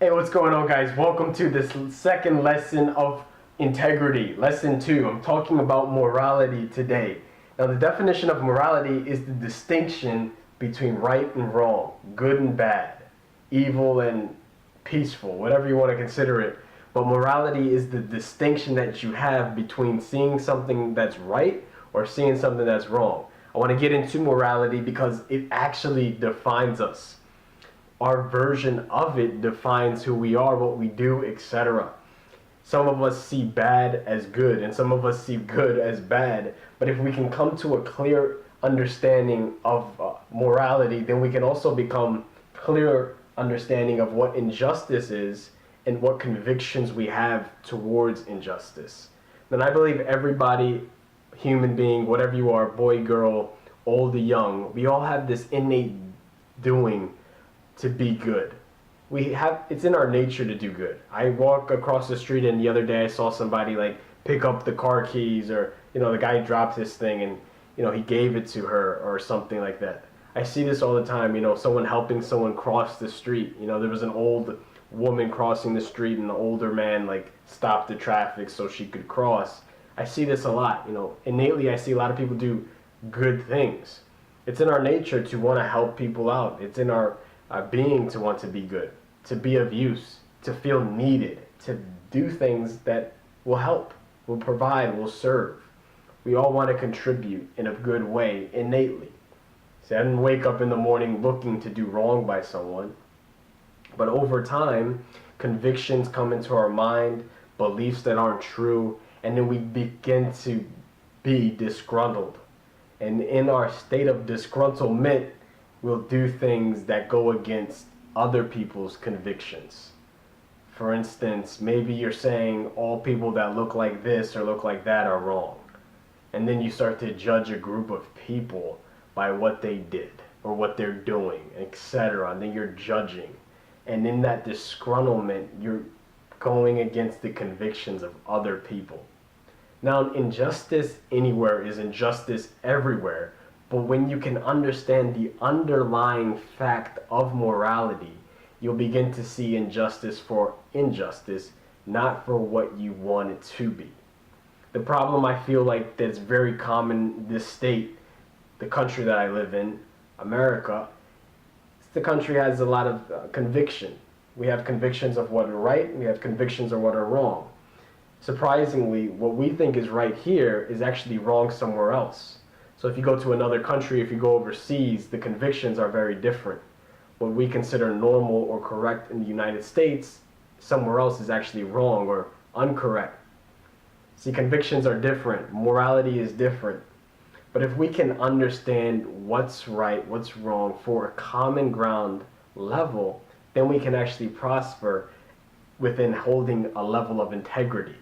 Hey, what's going on, guys? Welcome to this second lesson of integrity, lesson 2. I'm talking about morality today. Now, the definition of morality is the distinction between right and wrong, good and bad, evil and peaceful, whatever you want to consider it. But morality is the distinction that you have between seeing something that's right or seeing something that's wrong. I want to get into morality because it actually defines us. Our version of it defines who we are, what we do, etc. Some of us see bad as good, and some of us see good as bad. But if we can come to a clear understanding of morality, then we can also become clear understanding of what injustice is and what convictions we have towards injustice. Then I believe everybody, human being, whatever you are, boy, girl, old or young, we all have this innate doing to be good. It's in our nature to do good. I walk across the street and the other day I saw somebody like pick up the car keys, or the guy dropped his thing and he gave it to her or something like that. I see this all the time, someone helping someone cross the street. There was an old woman crossing the street and the older man like stopped the traffic so she could cross. I see this a lot. Innately I see a lot of people do good things. It's in our nature to want to help people out. It's in our being to want to be good, to be of use, to feel needed, to do things that will help, will provide, will serve. We all want to contribute in a good way innately. See, I didn't wake up in the morning looking to do wrong by someone, but over time, convictions come into our mind, beliefs that aren't true, and then we begin to be disgruntled. And in our state of disgruntlement, we'll do things that go against other people's convictions. For instance, maybe you're saying all people that look like this or look like that are wrong. And then you start to judge a group of people by what they did or what they're doing, etc. And then you're judging. And in that disgruntlement, you're going against the convictions of other people. Now, injustice anywhere is injustice everywhere. But when you can understand the underlying fact of morality, you'll begin to see injustice for injustice, not for what you want it to be. The problem I feel like that's very common in this state, the country that I live in, America, the country has a lot of conviction. We have convictions of what are right, and we have convictions of what are wrong. Surprisingly, what we think is right here is actually wrong somewhere else. So if you go to another country, if you go overseas, the convictions are very different. What we consider normal or correct in the United States, somewhere else is actually wrong or incorrect. See, convictions are different. Morality is different. But if we can understand what's right, what's wrong for a common ground level, then we can actually prosper within holding a level of integrity.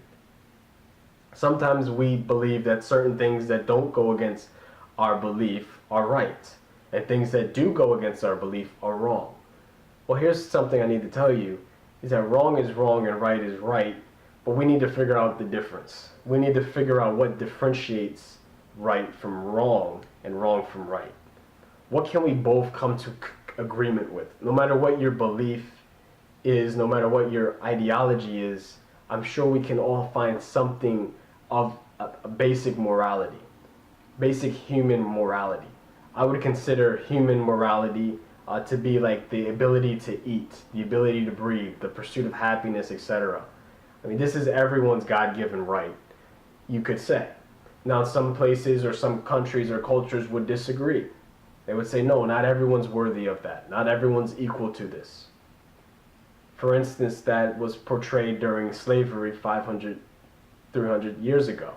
Sometimes we believe that certain things that don't go against our belief are right, and things that do go against our belief are wrong. Well, here's something I need to tell you, is that wrong is wrong and right is right, but we need to figure out the difference. We need to figure out what differentiates right from wrong and wrong from right. What can we both come to agreement with? No matter what your belief is, no matter what your ideology is, I'm sure we can all find something of a basic morality. Basic human morality. I would consider human morality to be like the ability to eat, the ability to breathe, the pursuit of happiness, etc. I mean, this is everyone's God-given right, you could say. Now, some places or some countries or cultures would disagree. They would say, no, not everyone's worthy of that. Not everyone's equal to this. For instance, that was portrayed during slavery 500, 300 years ago.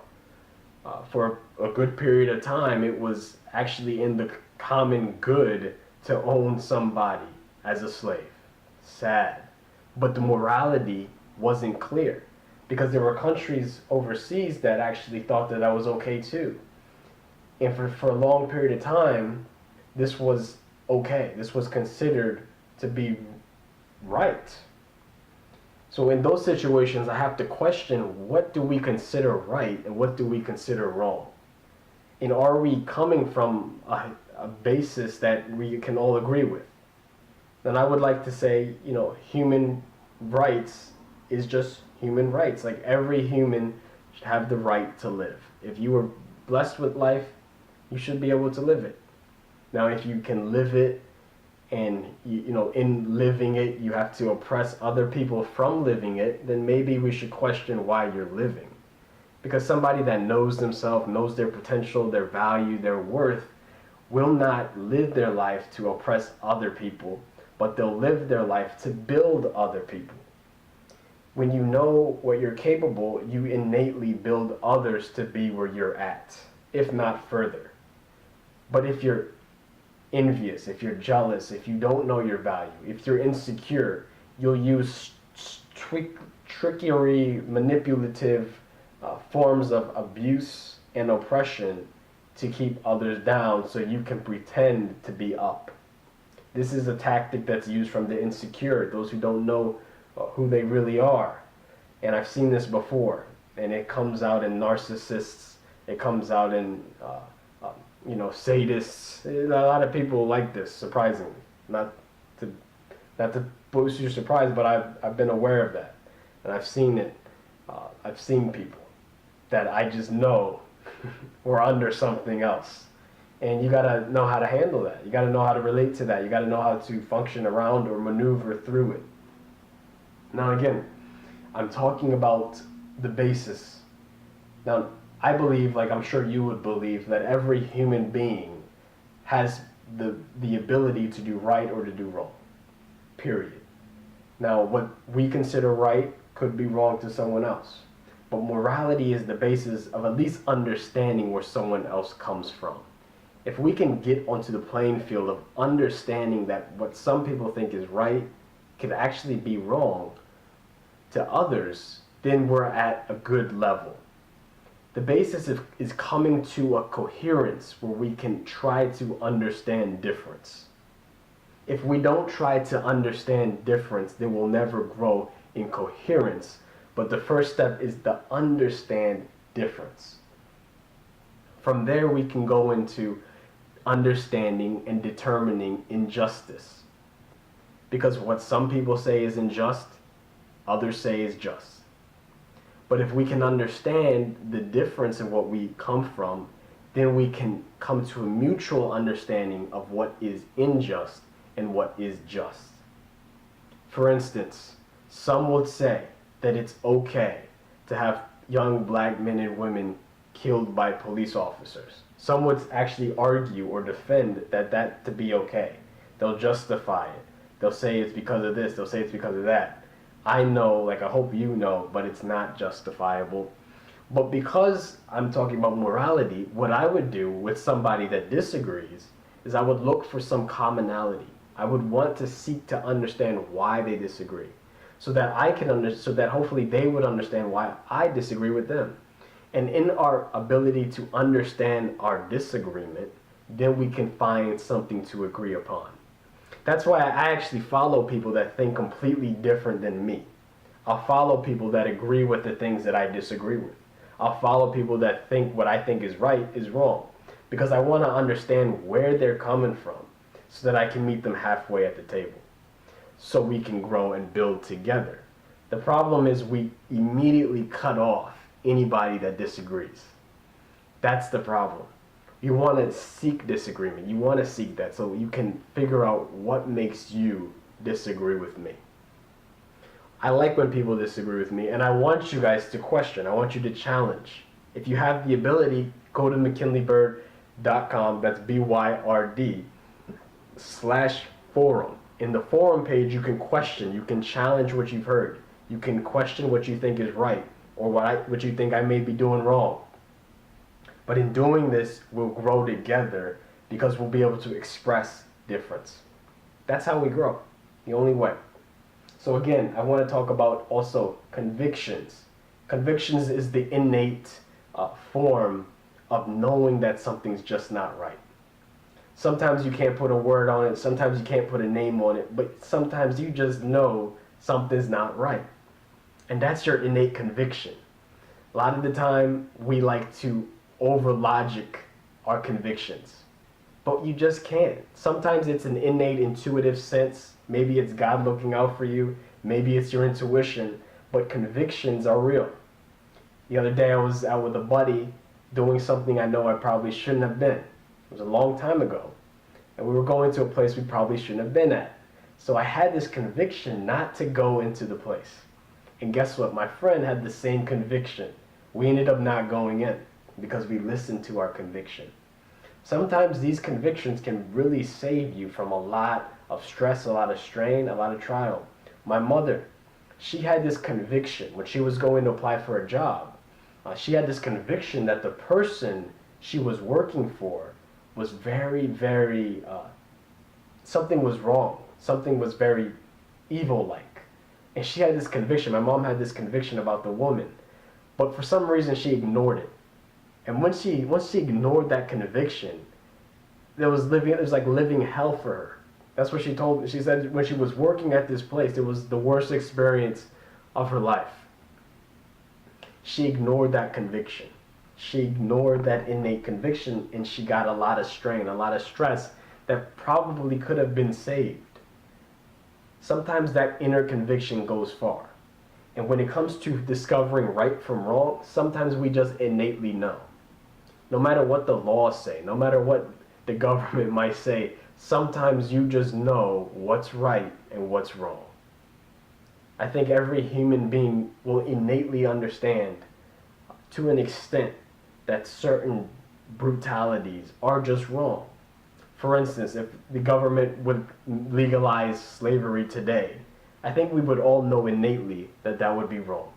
For a good period of time, it was actually in the common good to own somebody as a slave. Sad. But the morality wasn't clear, because there were countries overseas that actually thought that that was okay too. And for a long period of time, this was okay. This was considered to be right. So in those situations, I have to question, what do we consider right and what do we consider wrong? And are we coming from a basis that we can all agree with? Then I would like to say, human rights is just human rights. Like every human should have the right to live. If you were blessed with life, you should be able to live it. Now, if you can live it and in living it you have to oppress other people from living it, then maybe we should question why you're living. Because somebody that knows themselves, knows their potential, their value, their worth, will not live their life to oppress other people, but they'll live their life to build other people. When you know what you're capable, you innately build others to be where you're at, if not further. But if you're envious, if you're jealous, if you don't know your value, if you're insecure, you'll use trickery, manipulative forms of abuse and oppression to keep others down so you can pretend to be up. This is a tactic that's used from the insecure, those who don't know who they really are. And I've seen this before, and it comes out in narcissists, it comes out in sadists. A lot of people like this, surprisingly. Not to boost your surprise, but I've been aware of that, and I've seen it. I've seen people that I just know were under something else, and you gotta know how to handle that. You gotta know how to relate to that. You gotta know how to function around or maneuver through it. Now again, I'm talking about the basis. Now, I believe, like I'm sure you would believe, that every human being has the ability to do right or to do wrong. Period. Now, what we consider right could be wrong to someone else. But morality is the basis of at least understanding where someone else comes from. If we can get onto the playing field of understanding that what some people think is right could actually be wrong to others, then we're at a good level. The basis is coming to a coherence where we can try to understand difference. If we don't try to understand difference, then we'll never grow in coherence. But the first step is to understand difference. From there, we can go into understanding and determining injustice. Because what some people say is unjust, others say is just. But if we can understand the difference in what we come from, then we can come to a mutual understanding of what is unjust and what is just. For instance, some would say that it's okay to have young black men and women killed by police officers. Some would actually argue or defend that to be okay. They'll justify it. They'll say it's because of this, they'll say it's because of that. I know, like I hope you know, but it's not justifiable. But because I'm talking about morality, what I would do with somebody that disagrees is I would look for some commonality. I would want to seek to understand why they disagree, so that so that hopefully they would understand why I disagree with them. And in our ability to understand our disagreement, then we can find something to agree upon. That's why I actually follow people that think completely different than me. I'll follow people that agree with the things that I disagree with. I'll follow people that think what I think is right is wrong, because I want to understand where they're coming from so that I can meet them halfway at the table, so we can grow and build together. The problem is we immediately cut off anybody that disagrees. That's the problem. You want to seek disagreement. You want to seek that so you can figure out what makes you disagree with me. I like when people disagree with me, and I want you guys to question. I want you to challenge. If you have the ability, go to mckinleybyrd.com, that's BYRD/forum. In the forum page, you can question, you can challenge what you've heard. You can question what you think is right, or what you think I may be doing wrong. But in doing this, we'll grow together because we'll be able to express difference. That's how we grow, the only way. So again, I want to talk about also convictions. Convictions is the innate form of knowing that something's just not right. Sometimes you can't put a word on it, sometimes you can't put a name on it, but sometimes you just know something's not right. And that's your innate conviction. A lot of the time, we like to over-logic our convictions, but you just can't. Sometimes it's an innate intuitive sense. Maybe it's God looking out for you. Maybe it's your intuition, but convictions are real. The other day I was out with a buddy doing something I know I probably shouldn't have been. It was a long time ago. And we were going to a place we probably shouldn't have been at. So I had this conviction not to go into the place. And guess what? My friend had the same conviction. We ended up not going in because we listened to our conviction. Sometimes these convictions can really save you from a lot of stress, a lot of strain, a lot of trial. My mother, she had this conviction when she was going to apply for a job. She had this conviction that the person she was working for was very, something was wrong. Something was very evil-like. And she had this conviction. My mom had this conviction about the woman. But for some reason, she ignored it. And once she ignored that conviction, it was like living hell for her. That's what she told me. She said when she was working at this place, it was the worst experience of her life. She ignored that conviction. She ignored that innate conviction, and she got a lot of strain, a lot of stress that probably could have been saved. Sometimes that inner conviction goes far. And when it comes to discovering right from wrong, sometimes we just innately know. No matter what the laws say, no matter what the government might say, sometimes you just know what's right and what's wrong. I think every human being will innately understand to an extent that certain brutalities are just wrong. For instance, if the government would legalize slavery today, I think we would all know innately that that would be wrong.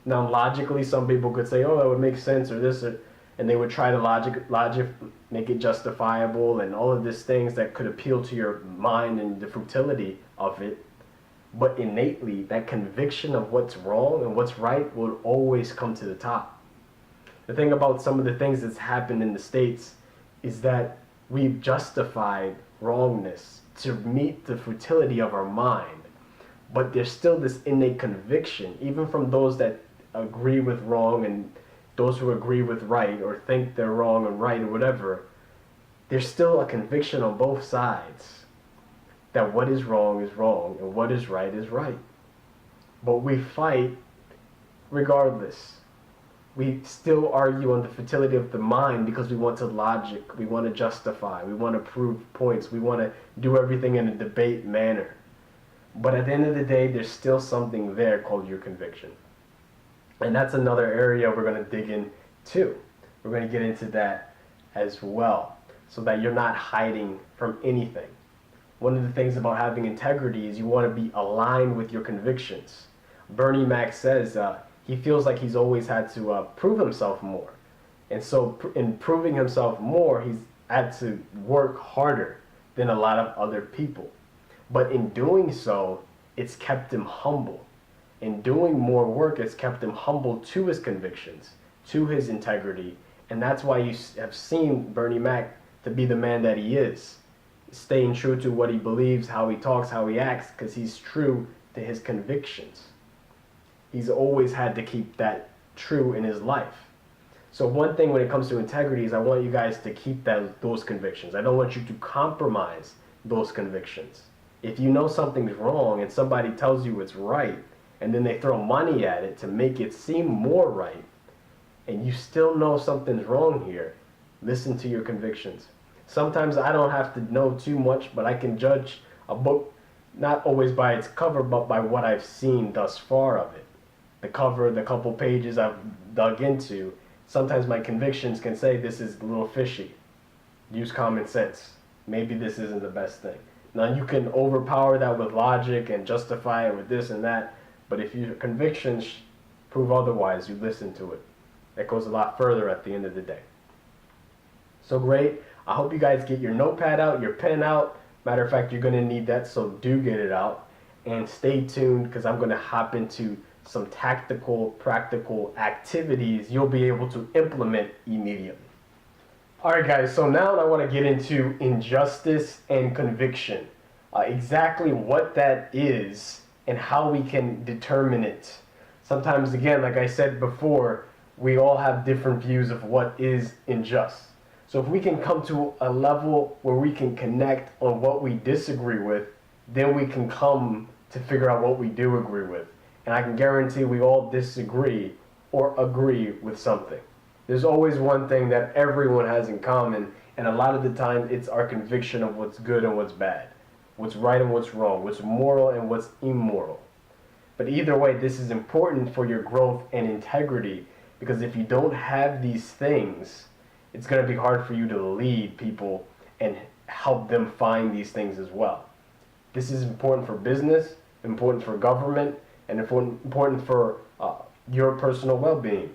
Now, logically, some people could say, oh, that would make sense, or this, and they would try to logic, make it justifiable, and all of these things that could appeal to your mind and the futility of it. But innately, that conviction of what's wrong and what's right will always come to the top. The thing about some of the things that's happened in the States is that we've justified wrongness to meet the futility of our mind. But there's still this innate conviction, even from those that agree with wrong and those who agree with right or think they're wrong and right or whatever. There's still a conviction on both sides that what is wrong and what is right is right. But we fight regardless. We still argue on the futility of the mind because we want to logic, we want to justify, we want to prove points, we want to do everything in a debate manner. But at the end of the day, there's still something there called your conviction. And that's another area we're going to dig into. We're going to get into that as well, so that you're not hiding from anything. One of the things about having integrity is you want to be aligned with your convictions. Bernie Mac says he feels like he's always had to prove himself more. And so in proving himself more, he's had to work harder than a lot of other people. But in doing so, it's kept him humble. In doing more work, it's kept him humble to his convictions, to his integrity. And that's why you have seen Bernie Mac to be the man that he is. Staying true to what he believes, how he talks, how he acts, because he's true to his convictions. He's always had to keep that true in his life. So one thing when it comes to integrity is I want you guys to keep those convictions. I don't want you to compromise those convictions. If you know something's wrong and somebody tells you it's right, and then they throw money at it to make it seem more right, and you still know something's wrong here, listen to your convictions. Sometimes I don't have to know too much, but I can judge a book not always by its cover, but by what I've seen thus far of it. The cover, the couple pages I've dug into, sometimes my convictions can say this is a little fishy. Use common sense. Maybe this isn't the best thing. Now you can overpower that with logic and justify it with this and that, but if your convictions prove otherwise, you listen to it. That goes a lot further at the end of the day. So great. I hope you guys get your notepad out, your pen out. Matter of fact, you're going to need that, so do get it out. And stay tuned because I'm going to hop into some tactical, practical activities you'll be able to implement immediately. Alright guys, so now I want to get into injustice and conviction. Exactly what that is and how we can determine it. Sometimes, again, like I said before, we all have different views of what is unjust. So if we can come to a level where we can connect on what we disagree with, then we can come to figure out what we do agree with. And I can guarantee we all disagree or agree with something. There's always one thing that everyone has in common, and a lot of the time it's our conviction of what's good and what's bad, what's right and what's wrong, what's moral and what's immoral. But either way, this is important for your growth and integrity, because if you don't have these things, it's going to be hard for you to lead people and help them find these things as well. This is important for business, important for government, and important for your personal well-being.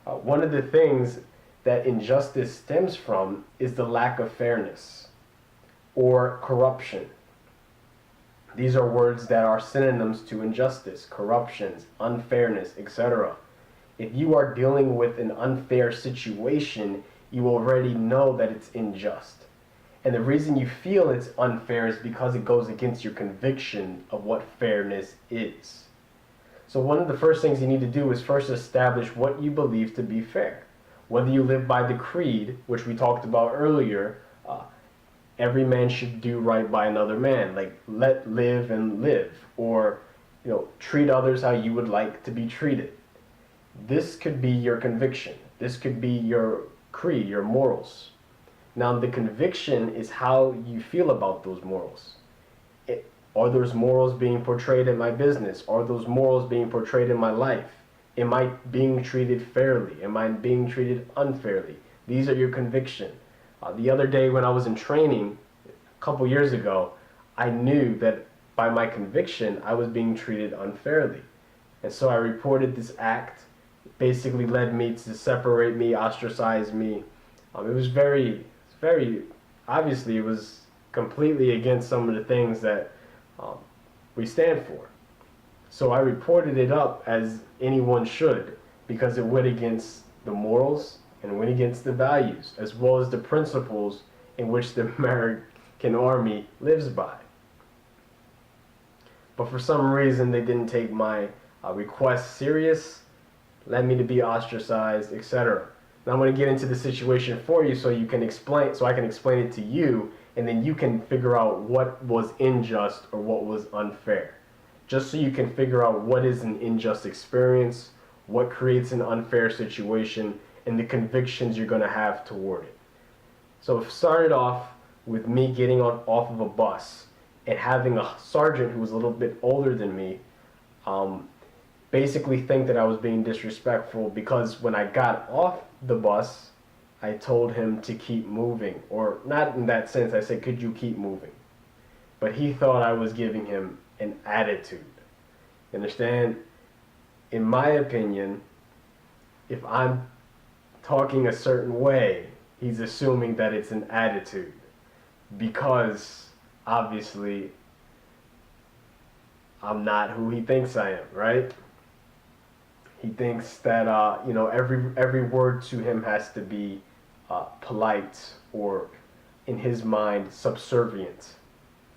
One of the things that injustice stems from is the lack of fairness or corruption. These are words that are synonyms to injustice, corruptions, unfairness, etc. If you are dealing with an unfair situation, you already know that it's unjust. And the reason you feel it's unfair is because it goes against your conviction of what fairness is. So one of the first things you need to do is first establish what you believe to be fair. Whether you live by the creed, which we talked about earlier, every man should do right by another man, like let live and live, or treat others how you would like to be treated. This could be your conviction. This could be your creed, your morals. Now the conviction is how you feel about those morals. Are those morals being portrayed in my business? Are those morals being portrayed in my life? Am I being treated fairly? Am I being treated unfairly? These are your conviction. The other day when I was in training, a couple years ago, I knew that by my conviction, I was being treated unfairly. And so I reported this act. It basically led me to separate me, ostracize me. It was very, obviously it was completely against some of the things that we stand for. So I reported it up as anyone should, because it went against the morals and went against the values, as well as the principles in which the American Army lives by. But for some reason, they didn't take my request serious, led me to be ostracized, etc. Now I'm going to get into the situation for you so I can explain it to you, and then you can figure out what was unjust or what was unfair. Just so you can figure out what is an unjust experience, what creates an unfair situation, and the convictions you're going to have toward it. So it started off with me getting off of a bus and having a sergeant who was a little bit older than me basically think that I was being disrespectful, because when I got off the bus, I told him to keep moving, or not in that sense, I said, could you keep moving? But he thought I was giving him an attitude. You understand? In my opinion, if I'm talking a certain way, he's assuming that it's an attitude, because obviously I'm not who he thinks I am, right? He thinks that every word to him has to be polite, or in his mind subservient.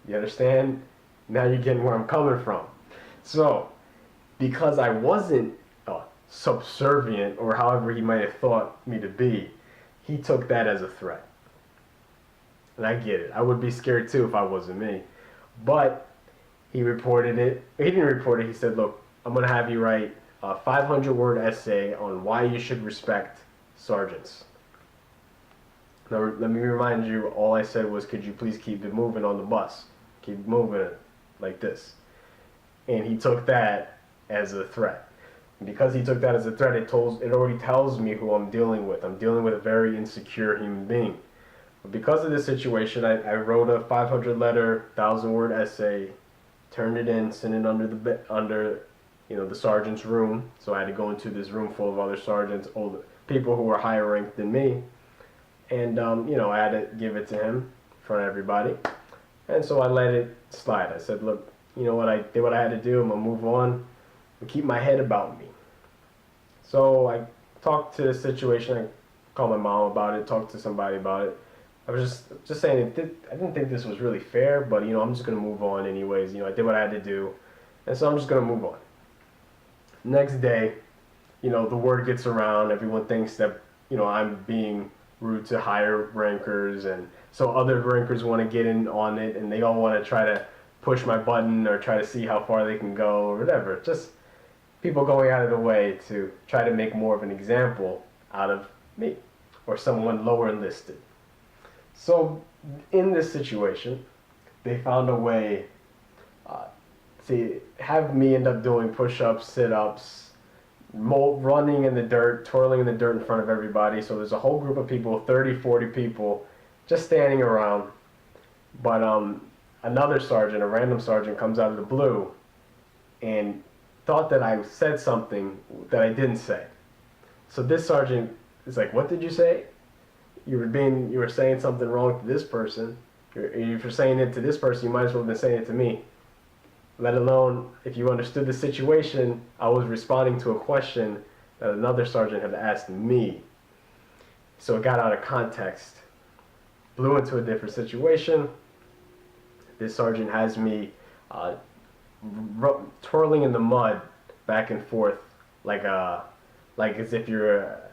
You understand? Now you're getting where I'm coming from. So because I wasn't subservient, or however he might have thought me to be, he took that as a threat. And I get it. I would be scared too if I wasn't me. But he reported it. He didn't report it. He said, look, I'm going to have you write a 500-word essay on why you should respect sergeants. Now, let me remind you, all I said was, could you please keep it moving on the bus? Keep moving it like this. And he took that as a threat. And because he took that as a threat, it already tells me who I'm dealing with. I'm dealing with a very insecure human being. But because of this situation, I wrote a 500-letter, 1,000-word essay, turned it in, sent it under the sergeant's room. So I had to go into this room full of other sergeants, older people who were higher ranked than me. And, I had to give it to him in front of everybody. And so I let it slide. I said, look, you know what, I did what I had to do. I'm going to move on and keep my head about me. So I talked to the situation. I called my mom about it, talked to somebody about it. I was just saying, I didn't think this was really fair, but, I'm just going to move on anyways. I did what I had to do. And so I'm just going to move on. Next day, the word gets around. Everyone thinks that, I'm being rude to higher rankers, and so other rankers want to get in on it, and they all want to try to push my button or try to see how far they can go or whatever. Just people going out of the way to try to make more of an example out of me or someone lower enlisted. So in this situation, they found a way to have me end up doing push-ups, sit-ups, running in the dirt, twirling in the dirt in front of everybody. So there's a whole group of people, 30, 40 people, just standing around. But another sergeant, a random sergeant, comes out of the blue and thought that I said something that I didn't say. So this sergeant is like, "What did you say? You were saying something wrong to this person. If you're saying it to this person, you might as well have been saying it to me. Let alone, if you understood the situation, I was responding to a question that another sergeant had asked me." So it got out of context, blew into a different situation. This sergeant has me twirling in the mud back and forth like as if you're at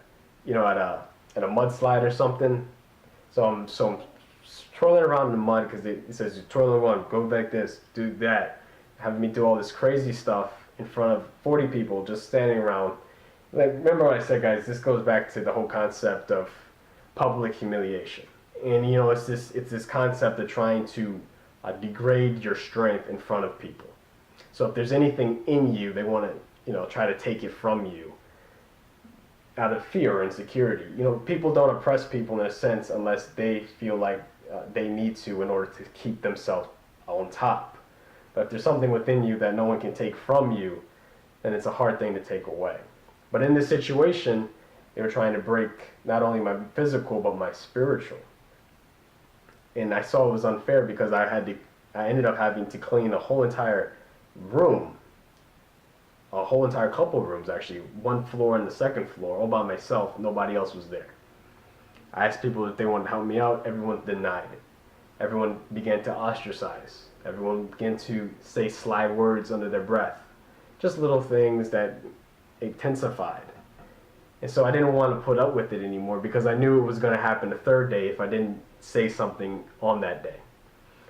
a mudslide or something. So I'm twirling around in the mud because it says you twirl around, go like this, do that. Having me do all this crazy stuff in front of 40 people just standing around. Like, remember what I said, guys, this goes back to the whole concept of public humiliation. And it's this concept of trying to degrade your strength in front of people. So if there's anything in you, they want to try to take it from you out of fear or insecurity. People don't oppress people in a sense unless they feel like they need to in order to keep themselves on top. But if there's something within you that no one can take from you, then it's a hard thing to take away. But in this situation, they were trying to break not only my physical, but my spiritual. And I saw it was unfair because I ended up having to clean a whole entire room, a whole entire couple of rooms actually, one floor and the second floor, all by myself. Nobody else was there. I asked people if they wanted to help me out. Everyone denied it. Everyone began to ostracize. Everyone began to say sly words under their breath. Just little things that intensified. And so I didn't want to put up with it anymore because I knew it was going to happen the third day if I didn't say something on that day.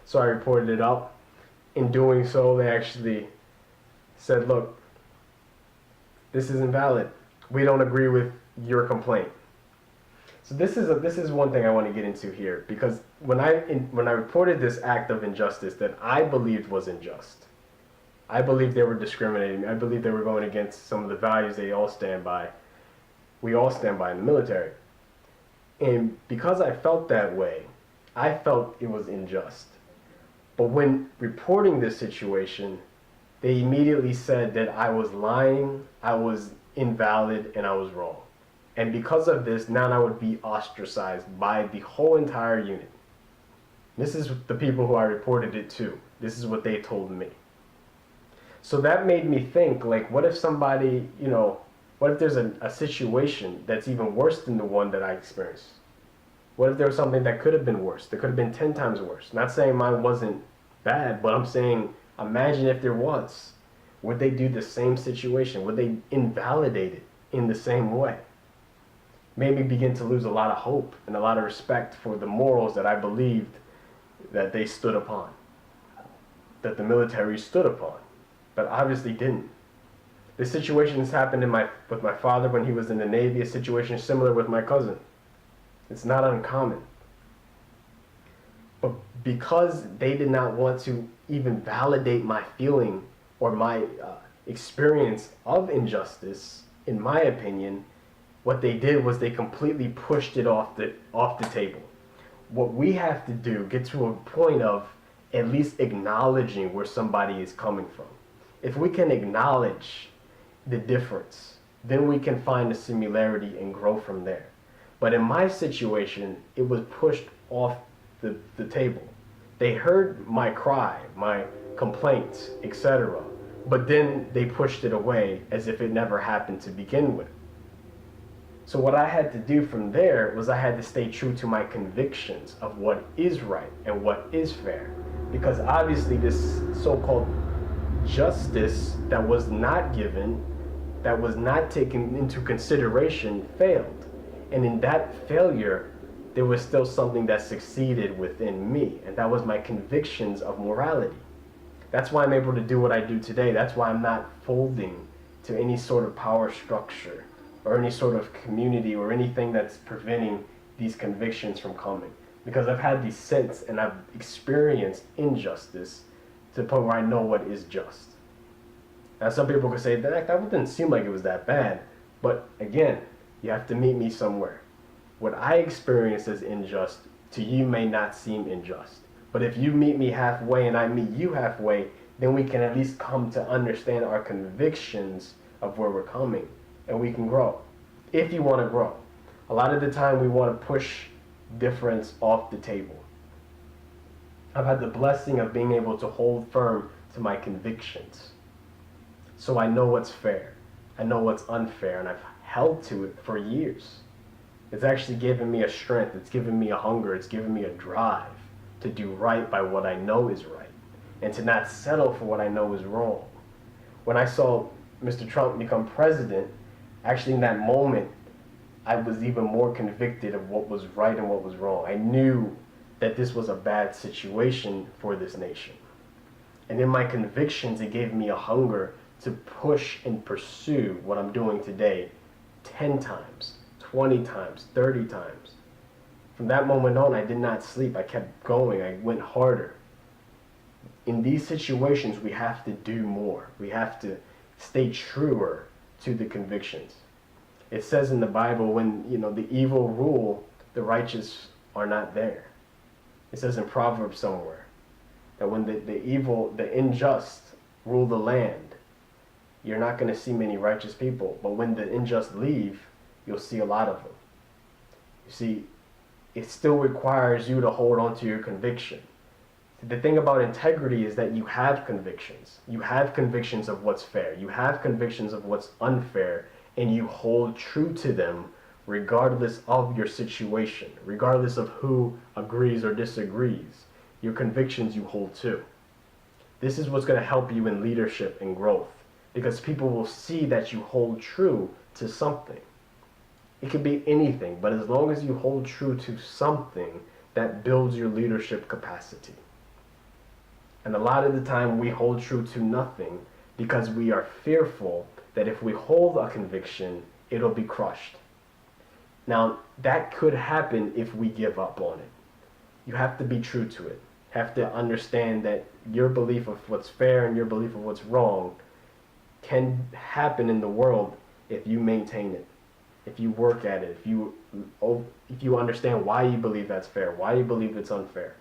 So I reported it up. In doing so, they actually said, "Look, this isn't valid. We don't agree with your complaint." So this is one thing I want to get into here, because when I reported this act of injustice that I believed was unjust, I believed they were discriminating. I believed they were going against some of the values they all stand by. We all stand by in the military. And because I felt that way, I felt it was unjust. But when reporting this situation, they immediately said that I was lying, I was invalid, and I was wrong. And because of this, now I would be ostracized by the whole entire unit. This is the people who I reported it to. This is what they told me. So that made me think, like, what if somebody, what if there's a situation that's even worse than the one that I experienced? What if there was something that could have been worse? That could have been 10 times worse. Not saying mine wasn't bad, but I'm saying, imagine if there was. Would they do the same situation? Would they invalidate it in the same way? Made me begin to lose a lot of hope and a lot of respect for the morals that I believed that they stood upon, that the military stood upon, but obviously didn't. This situation has happened with my father when he was in the Navy, a situation similar with my cousin. It's not uncommon. But because they did not want to even validate my feeling or my experience of injustice, in my opinion, what they did was they completely pushed it off the table. What we have to do, get to a point of at least acknowledging where somebody is coming from. If we can acknowledge the difference, then we can find a similarity and grow from there. But in my situation, it was pushed off the table. They heard my cry, my complaints, etc., but then they pushed it away as if it never happened to begin with. So what I had to do from there was I had to stay true to my convictions of what is right and what is fair. Because obviously this so-called justice that was not given, that was not taken into consideration, failed. And in that failure, there was still something that succeeded within me, and that was my convictions of morality. That's why I'm able to do what I do today. That's why I'm not folding to any sort of power structure or any sort of community or anything that's preventing these convictions from coming. Because I've had these sense and I've experienced injustice to the point where I know what is just. Now some people could say that didn't seem like it was that bad. But again, you have to meet me somewhere. What I experience as unjust to you may not seem unjust. But if you meet me halfway and I meet you halfway, then we can at least come to understand our convictions of where we're coming, and we can grow. If you want to grow. A lot of the time we want to push difference off the table. I've had the blessing of being able to hold firm to my convictions. So I know what's fair. I know what's unfair, and I've held to it for years. It's actually given me a strength. It's given me a hunger. It's given me a drive to do right by what I know is right and to not settle for what I know is wrong. When I saw Mr. Trump become president, actually in that moment, I was even more convicted of what was right and what was wrong. I knew that this was a bad situation for this nation. And in my convictions, it gave me a hunger to push and pursue what I'm doing today 10 times, 20 times, 30 times. From that moment on, I did not sleep. I kept going. I went harder. In these situations, we have to do more. We have to stay truer to the convictions. It says in the Bible, when the evil rule, the righteous are not there. It says in Proverbs somewhere that when the unjust rule the land, you're not going to see many righteous people. But when the unjust leave, you'll see a lot of them. You see, it still requires you to hold on to your conviction. The thing about integrity is that you have convictions. You have convictions of what's fair. You have convictions of what's unfair, and you hold true to them regardless of your situation, regardless of who agrees or disagrees. Your convictions you hold to. This is what's going to help you in leadership and growth, because people will see that you hold true to something. It could be anything, but as long as you hold true to something, that builds your leadership capacity. And a lot of the time we hold true to nothing because we are fearful that if we hold a conviction, it'll be crushed. Now, that could happen if we give up on it. You have to be true to it. You have to understand that your belief of what's fair and your belief of what's wrong can happen in the world if you maintain it, if you work at it, if you understand why you believe that's fair, why you believe it's unfair.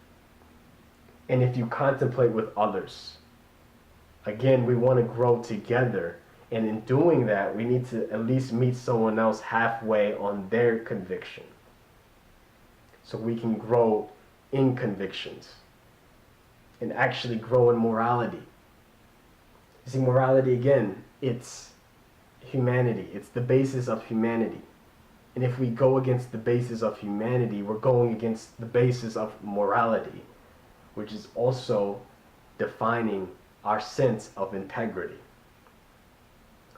And if you contemplate with others. Again, we want to grow together. And in doing that, we need to at least meet someone else halfway on their conviction. So we can grow in convictions and actually grow in morality. You see, morality, again, it's humanity. It's the basis of humanity. And if we go against the basis of humanity, we're going against the basis of morality, which is also defining our sense of integrity.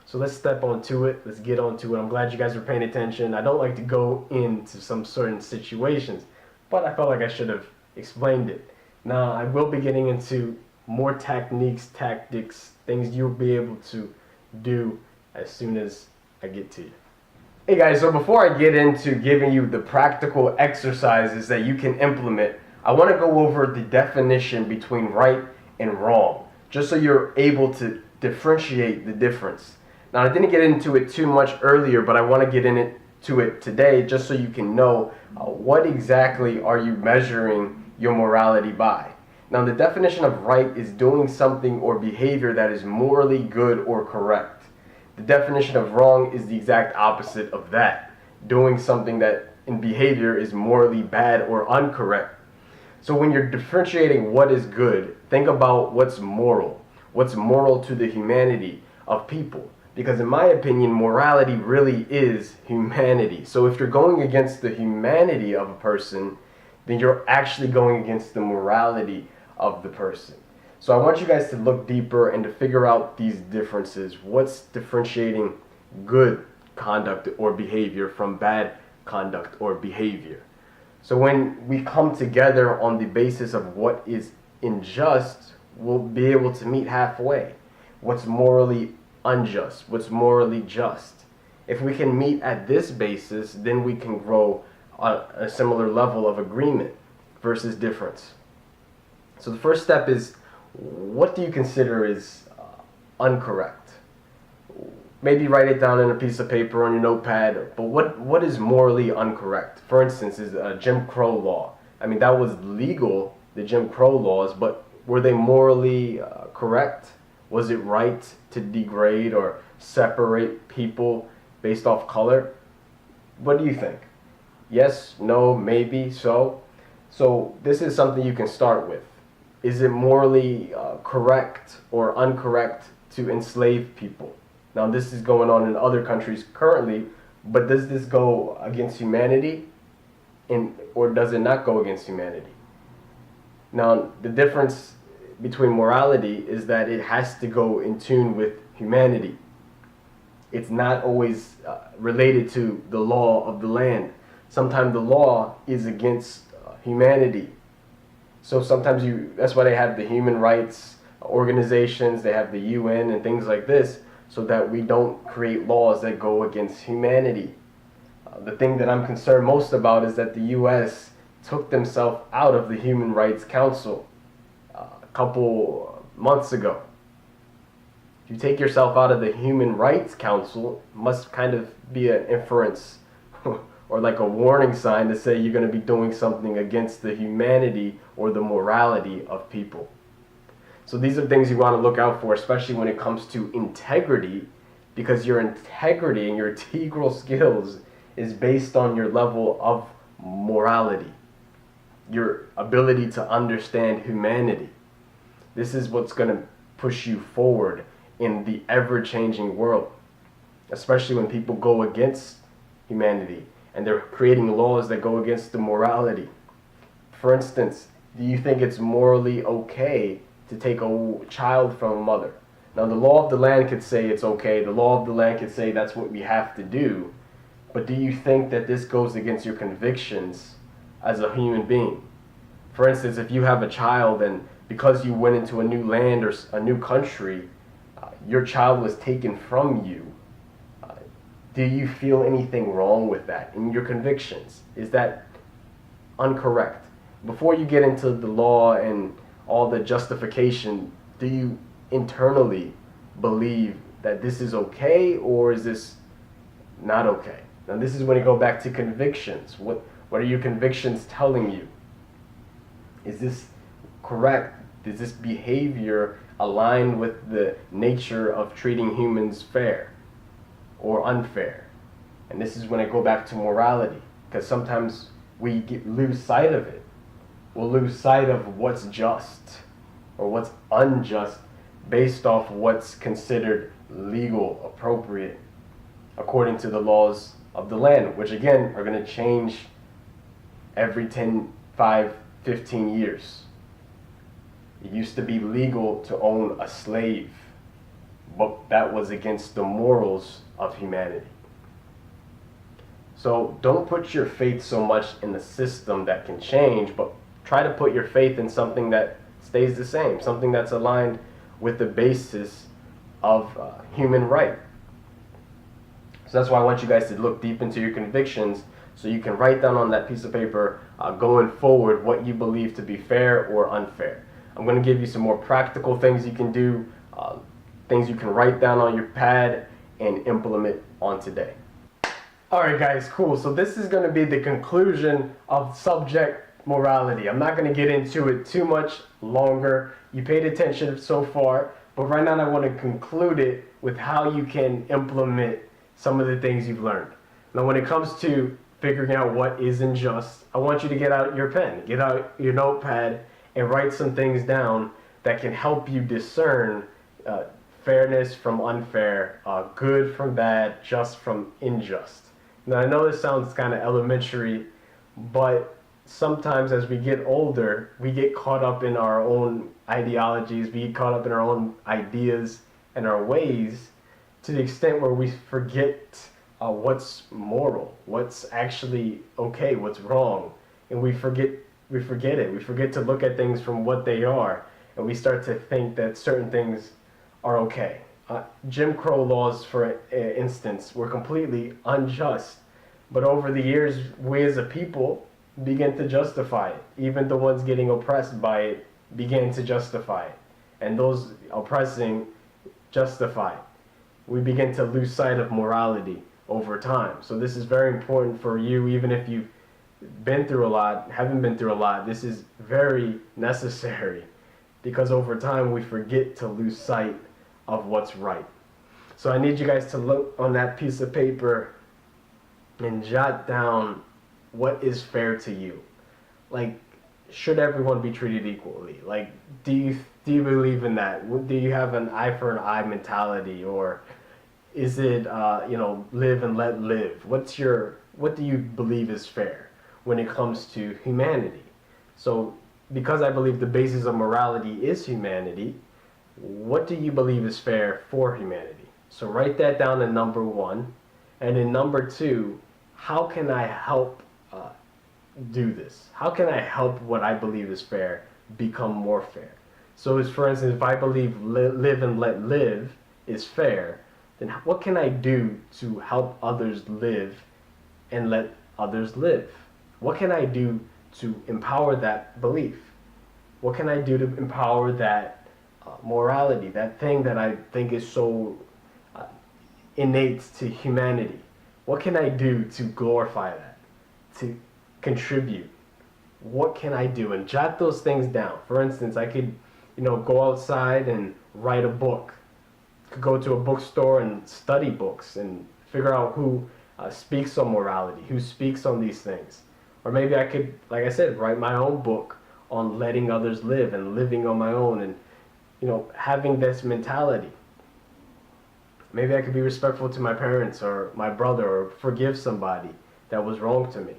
So let's step onto it. Let's get onto it. I'm glad you guys are paying attention. I don't like to go into some certain situations, but I felt like I should have explained it. Now, I will be getting into more techniques, tactics, things you'll be able to do as soon as I get to you. Hey guys, so before I get into giving you the practical exercises that you can implement, I want to go over the definition between right and wrong, just so you're able to differentiate the difference. Now, I didn't get into it too much earlier, but I want to get into it today just so you can know what exactly are you measuring your morality by. Now, the definition of right is doing something or behavior that is morally good or correct. The definition of wrong is the exact opposite of that, doing something that in behavior is morally bad or incorrect. So when you're differentiating what is good, think about what's moral to the humanity of people. Because in my opinion, morality really is humanity. So if you're going against the humanity of a person, then you're actually going against the morality of the person. So I want you guys to look deeper and to figure out these differences. What's differentiating good conduct or behavior from bad conduct or behavior? So when we come together on the basis of what is unjust, we'll be able to meet halfway. What's morally unjust? What's morally just? If we can meet at this basis, then we can grow on a similar level of agreement versus difference. So the first step is, what do you consider is incorrect? Maybe write it down on a piece of paper on your notepad, but what is morally incorrect? For instance, is Jim Crow law. I mean, that was legal, the Jim Crow laws, but were they morally correct? Was it right to degrade or separate people based off color? What do you think? Yes, no, maybe, so? So this is something you can start with. Is it morally correct or incorrect to enslave people? Now this is going on in other countries currently, but does this go against humanity, or does it not go against humanity? Now the difference between morality is that it has to go in tune with humanity. It's not always related to the law of the land. Sometimes the law is against humanity. So sometimes that's why they have the human rights organizations, they have the UN and things like this, so that we don't create laws that go against humanity. The thing that I'm concerned most about is that the US took themselves out of the Human Rights Council a couple months ago. If you take yourself out of the Human Rights Council, it must kind of be an inference or like a warning sign to say you're going to be doing something against the humanity or the morality of people. So these are things you want to look out for, especially when it comes to integrity, because your integrity and your integral skills is based on your level of morality, your ability to understand humanity. This is what's going to push you forward in the ever-changing world, especially when people go against humanity and they're creating laws that go against the morality. For instance, do you think it's morally okay to take a child from a mother? Now, the law of the land could say it's okay. The law of the land could say that's what we have to do. But do you think that this goes against your convictions as a human being? For instance, if you have a child and because you went into a new land or a new country, your child was taken from you, do you feel anything wrong with that in your convictions? Is that incorrect? Before you get into the law and all the justification, do you internally believe that this is okay, or is this not okay? Now this is when you go back to convictions. What are your convictions telling you? Is this correct? Is this behavior aligned with the nature of treating humans fair or unfair? And this is when I go back to morality, because sometimes we lose sight of it. We'll lose sight of what's just or what's unjust based off what's considered legal, appropriate, according to the laws of the land, which again are going to change every 10, 5, 15 years. It used to be legal to own a slave, but that was against the morals of humanity. So don't put your faith so much in the system that can change, but try to put your faith in something that stays the same, something that's aligned with the basis of human right. So that's why I want you guys to look deep into your convictions, so you can write down on that piece of paper going forward what you believe to be fair or unfair. I'm going to give you some more practical things you can do, things you can write down on your pad and implement on today. Alright guys, cool. So this is going to be the conclusion of subject morality. I'm not going to get into it too much longer. You paid attention so far, but right now I want to conclude it with how you can implement some of the things you've learned. Now when it comes to figuring out what is unjust, I want you to get out your pen, get out your notepad, and write some things down that can help you discern fairness from unfair, good from bad, just from unjust. Now I know this sounds kind of elementary, but sometimes as we get older, we get caught up in our own ideologies, we get caught up in our own ideas and our ways to the extent where we forget what's moral, what's actually okay, what's wrong, and we forget it. We forget to look at things from what they are and we start to think that certain things are okay. Jim Crow laws, for instance, were completely unjust, but over the years, we as a people began to justify it. Even the ones getting oppressed by it began to justify it, and those oppressing justify it. We begin to lose sight of morality over time. So this is very important for you, even if you've been through a lot, haven't been through a lot. This is very necessary, because over time we forget to lose sight of what's right. So I need you guys to look on that piece of paper and jot down what is fair to you. Like, should everyone be treated equally? Like, do you believe in that? Do you have an eye for an eye mentality, or is it live and let live? What do you believe is fair when it comes to humanity? So, because I believe the basis of morality is humanity, what do you believe is fair for humanity? So write that down in number 1. And in number 2, how can I help do this? How can I help what I believe is fair become more fair? So as for instance, if I believe live and let live is fair, then what can I do to help others live and let others live? What can I do to empower that belief? What can I do to empower that morality, that thing that I think is so innate to humanity? What can I do to glorify that, to contribute? What can I do? And jot those things down. For instance, I could, go outside and write a book. Could go to a bookstore and study books and figure out who speaks on morality, who speaks on these things. Or maybe I could, like I said, write my own book on letting others live and living on my own, and having this mentality. Maybe I could be respectful to my parents or my brother, or forgive somebody that was wrong to me.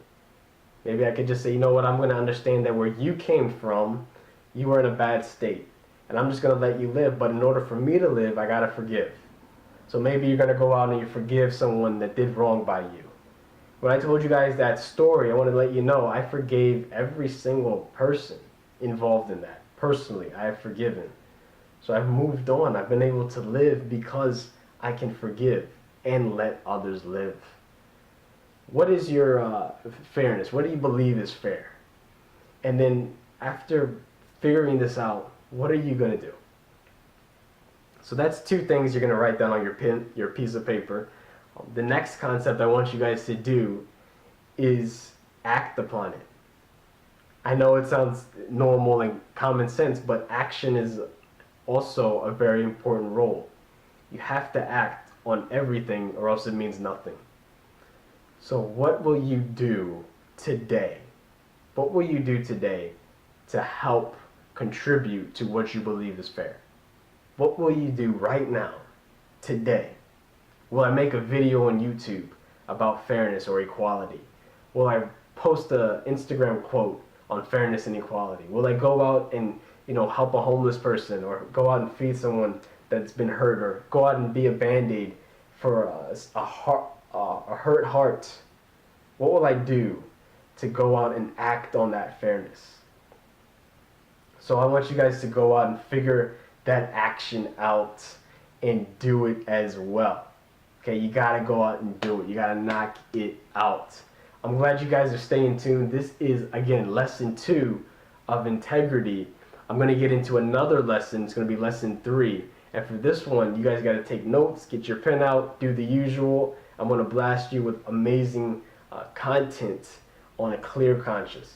Maybe I could just say, you know what, I'm going to understand that where you came from, you were in a bad state, and I'm just going to let you live, but in order for me to live, I got to forgive. So maybe you're going to go out and you forgive someone that did wrong by you. When I told you guys that story, I want to let you know I forgave every single person involved in that. Personally, I have forgiven. So I've moved on. I've been able to live because I can forgive and let others live. What is your fairness? What do you believe is fair? And then after figuring this out, what are you going to do? So that's 2 things you're going to write down on your piece of paper. The next concept I want you guys to do is act upon it. I know it sounds normal and common sense, but action is also a very important role. You have to act on everything, or else it means nothing. So what will you do today? What will you do today to help contribute to what you believe is fair? What will you do right now, today? Will I make a video on YouTube about fairness or equality? Will I post an Instagram quote on fairness and equality? Will I go out and help a homeless person, or go out and feed someone that's been hurt, or go out and be a band-aid for a hurt heart? What will I do to go out and act on that fairness? So I want you guys to go out and figure that action out and do it as well. Okay, you gotta go out and do it. You gotta knock it out. I'm glad you guys are staying tuned. This is, again, lesson 2 of integrity. I'm going to get into another lesson. It's going to be lesson 3. And for this one, you guys got to take notes, get your pen out, do the usual. I'm going to blast you with amazing content on a clear conscience.